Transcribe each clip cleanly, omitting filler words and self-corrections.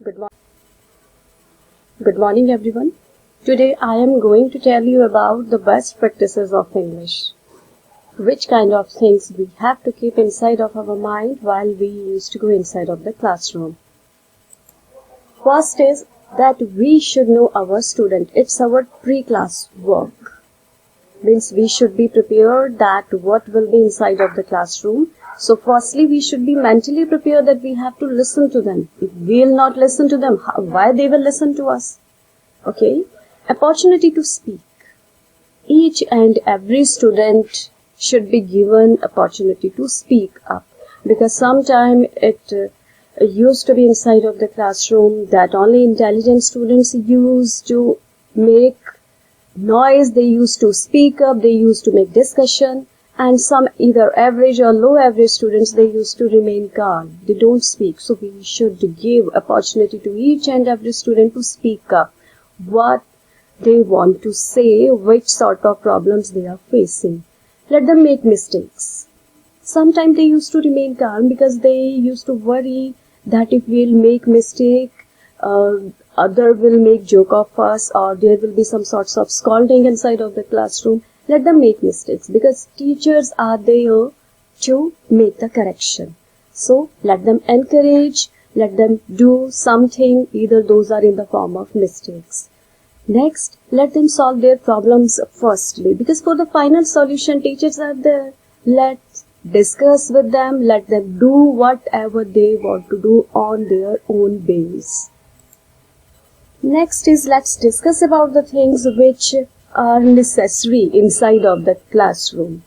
Good morning. Good morning, everyone. Today I am going to tell you about the best practices of English. Which kind of things we have to keep inside of our mind while we used to go inside of the classroom. First is that we should know our student. It's our pre-class work. Means we should be prepared that what will be inside of the classroom. So firstly, we should be mentally prepared that we have to listen to them. If we will not listen to them, why they will listen to us? Okay. Opportunity to speak. Each and every student should be given opportunity to speak up. Because sometimes it used to be inside of the classroom that only intelligent students used to make noise, they used to speak up, they used to make discussion. And some either average or low average students, they used to remain calm. They don't speak. So we should give opportunity to each and every student to speak up. What they want to say, which sort of problems they are facing. Let them make mistakes. Sometimes they used to remain calm because they used to worry that if we'll make mistake, other will make joke of us or there will be some sorts of scolding inside of the classroom. Let them make mistakes because teachers are there to make the correction. So let them encourage, let them do something, either those are in the form of mistakes. Next, let them solve their problems firstly because for the final solution, teachers are there. Let's discuss with them, let them do whatever they want to do on their own base. Next is let's discuss about the things which are necessary inside of the classroom.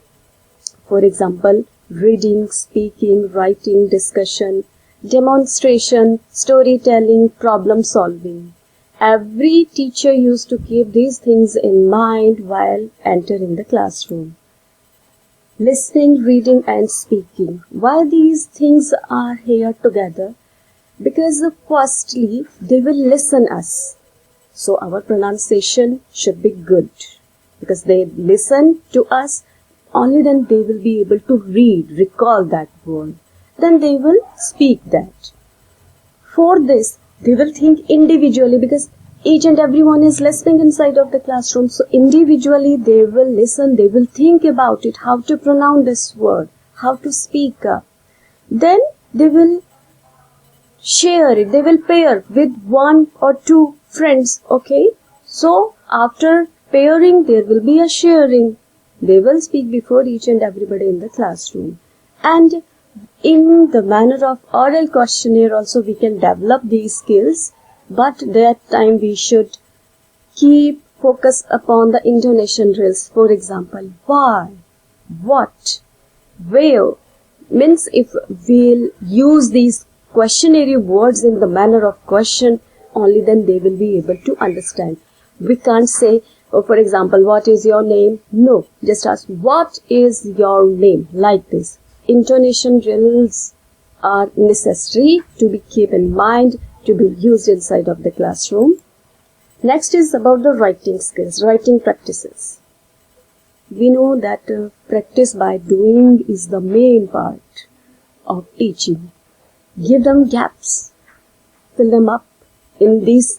For example, reading, speaking, writing, discussion, demonstration, storytelling, problem solving. Every teacher used to keep these things in mind while entering the classroom. Listening, reading and speaking. Why these things are here together? Because firstly, they will listen us. So our pronunciation should be good because they listen to us, only then they will be able to read, recall that word. Then they will speak that. For this, they will think individually because each and everyone is listening inside of the classroom. So individually they will listen, they will think about it, how to pronounce this word, how to speak up. Then they will share it, they will pair with one or two friends, okay? So after pairing, there will be a sharing. They will speak before each and everybody in the classroom. And in the manner of oral questionnaire also we can develop these skills, but that time we should keep focus upon the intonation drills. For example, why, what, where. Means if we'll use these questionnaire words in the manner of question, only then they will be able to understand. We can't say, for example, what is your name? No, just ask, what is your name? Like this. Intonation drills are necessary to be kept in mind, to be used inside of the classroom. Next is about the writing skills, writing practices. We know that practice by doing is the main part of teaching. Give them gaps, fill them up. In these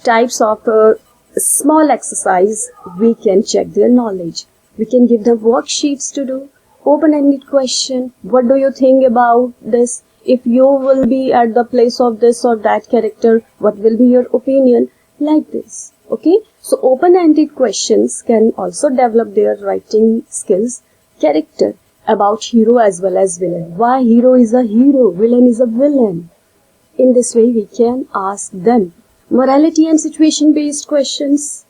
types of small exercise, we can check their knowledge. We can give them worksheets to do, open-ended question. What do you think about this? If you will be at the place of this or that character, what will be your opinion? Like this. Okay? So open-ended questions can also develop their writing skills. Character about hero as well as villain. Why hero is a hero, villain is a villain. In this way, we can ask them morality and situation-based questions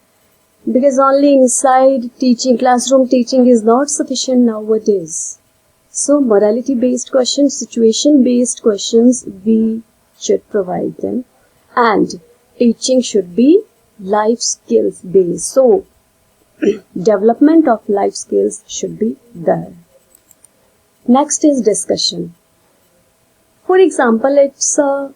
because only inside teaching, classroom teaching is not sufficient nowadays. So, morality-based questions, situation-based questions, we should provide them. And teaching should be life skills-based. So, development of life skills should be there. Next is discussion. For example, it's a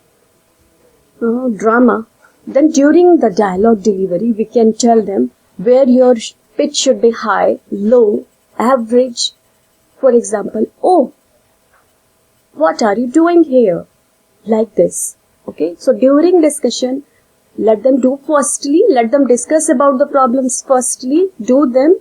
drama. Then during the dialogue delivery, we can tell them where your pitch should be high, low, average. For example, oh, what are you doing here? Like this. Okay, so during discussion, let them discuss about the problems firstly, do them,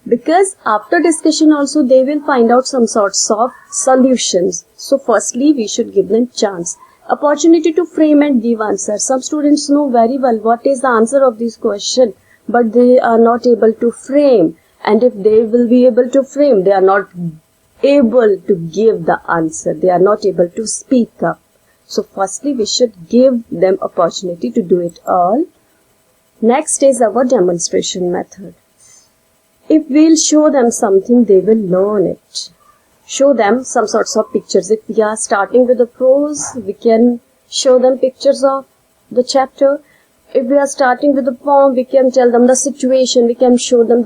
because after discussion also they will find out some sorts of solutions. So firstly, we should give them chance, opportunity to frame and give answer. Some students know very well what is the answer of this question, but they are not able to frame. And if they will be able to frame, they are not able to give the answer. They are not able to speak up. So firstly, we should give them opportunity to do it all. Next is our demonstration method. If we'll show them something, they will learn it. Show them some sorts of pictures. If we are starting with the prose, we can show them pictures of the chapter. If we are starting with the poem, we can tell them the situation. We can show them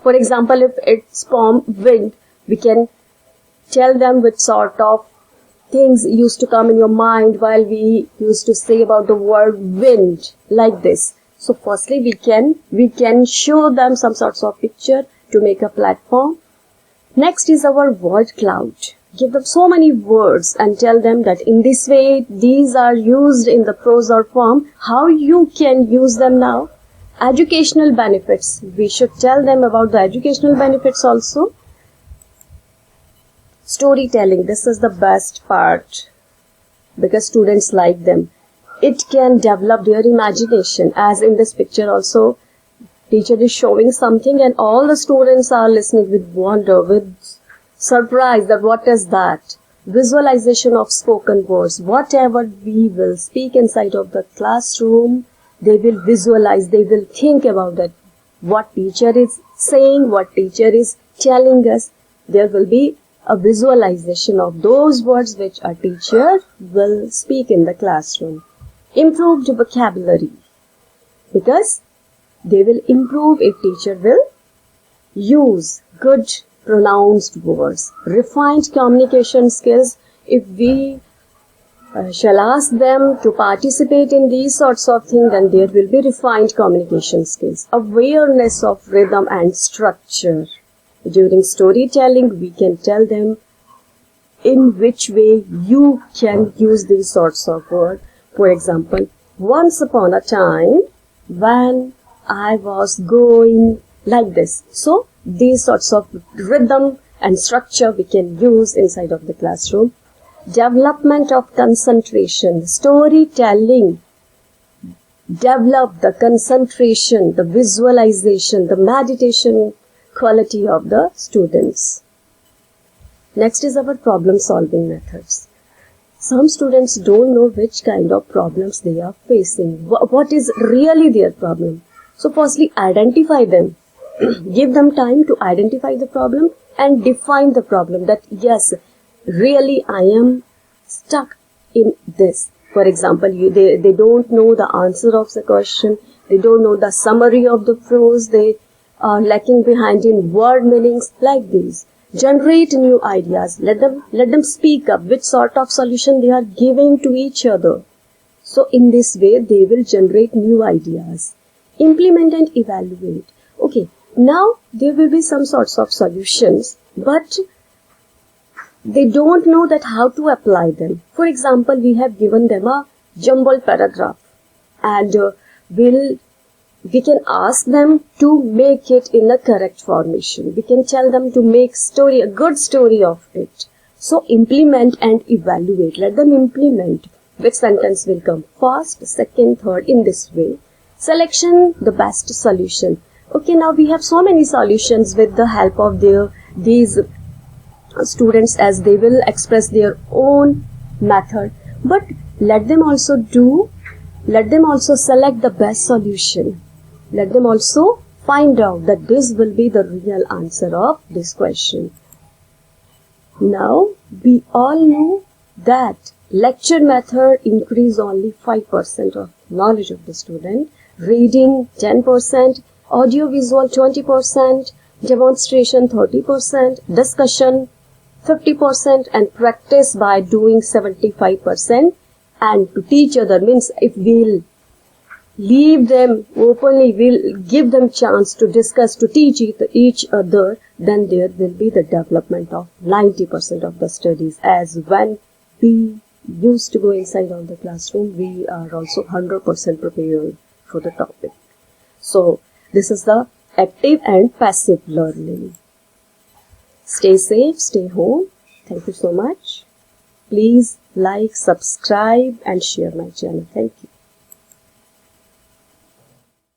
for example, if it's poem Wind, we can tell them which sort of things used to come in your mind while we used to say about the word wind, like this. So firstly, we can show them some sorts of picture to make a platform. Next is our word cloud. Give them so many words and tell them that in this way, these are used in the prose or poem, how you can use them now. Educational benefits. We should tell them about the educational benefits also. Storytelling. This is the best part because students like them. It can develop their imagination, as in this picture also. Teacher is showing something and all the students are listening with wonder, with surprise that what is that? Visualization of spoken words. Whatever we will speak inside of the classroom, they will visualize, they will think about that. What teacher is saying, what teacher is telling us. There will be a visualization of those words which a teacher will speak in the classroom. Improved vocabulary, because they will improve if teacher will use good pronounced words. Refined communication skills, if we shall ask them to participate in these sorts of things, then there will be refined communication skills. Awareness of rhythm and structure. During storytelling, we can tell them in which way you can use these sorts of words. For example, once upon a time when I was going like this. So these sorts of rhythm and structure we can use inside of the classroom. Development of concentration. Storytelling. Develop the concentration, the visualization, the meditation quality of the students. Next is our problem solving methods. Some students don't know which kind of problems they are facing. What is really their problem? So firstly, identify them. Give them time to identify the problem and define the problem, that yes, really I am stuck in this. For example, they don't know the answer of the question. They don't know the summary of the prose. They are lacking behind in word meanings, like these. Generate new ideas. Let them speak up which sort of solution they are giving to each other. So in this way, they will generate new ideas. Implement and evaluate. Okay, now there will be some sorts of solutions, but they don't know that how to apply them. For example, we have given them a jumbled paragraph, and we can ask them to make it in a correct formation. We can tell them to make a good story of it. So implement and evaluate. Let them implement. Which sentence will come first, second, third, in this way. Selection, the best solution. Okay, now we have so many solutions with the help of these students, as they will express their own method. But let them also select the best solution. Let them also find out that this will be the real answer of this question. Now, we all know that lecture method increase only 5% of knowledge of the student, reading 10%, audio-visual 20%, demonstration 30%, discussion 50%, and practice by doing 75%. And to teach other means if we'll leave them openly, we'll give them chance to discuss, to teach each other, then there will be the development of 90% of the studies, as when we used to go inside of the classroom, we are also 100% prepared for the topic. So this is the active and passive learning. Stay safe, stay home. Thank you so much. Please like, subscribe and share my channel. Thank you.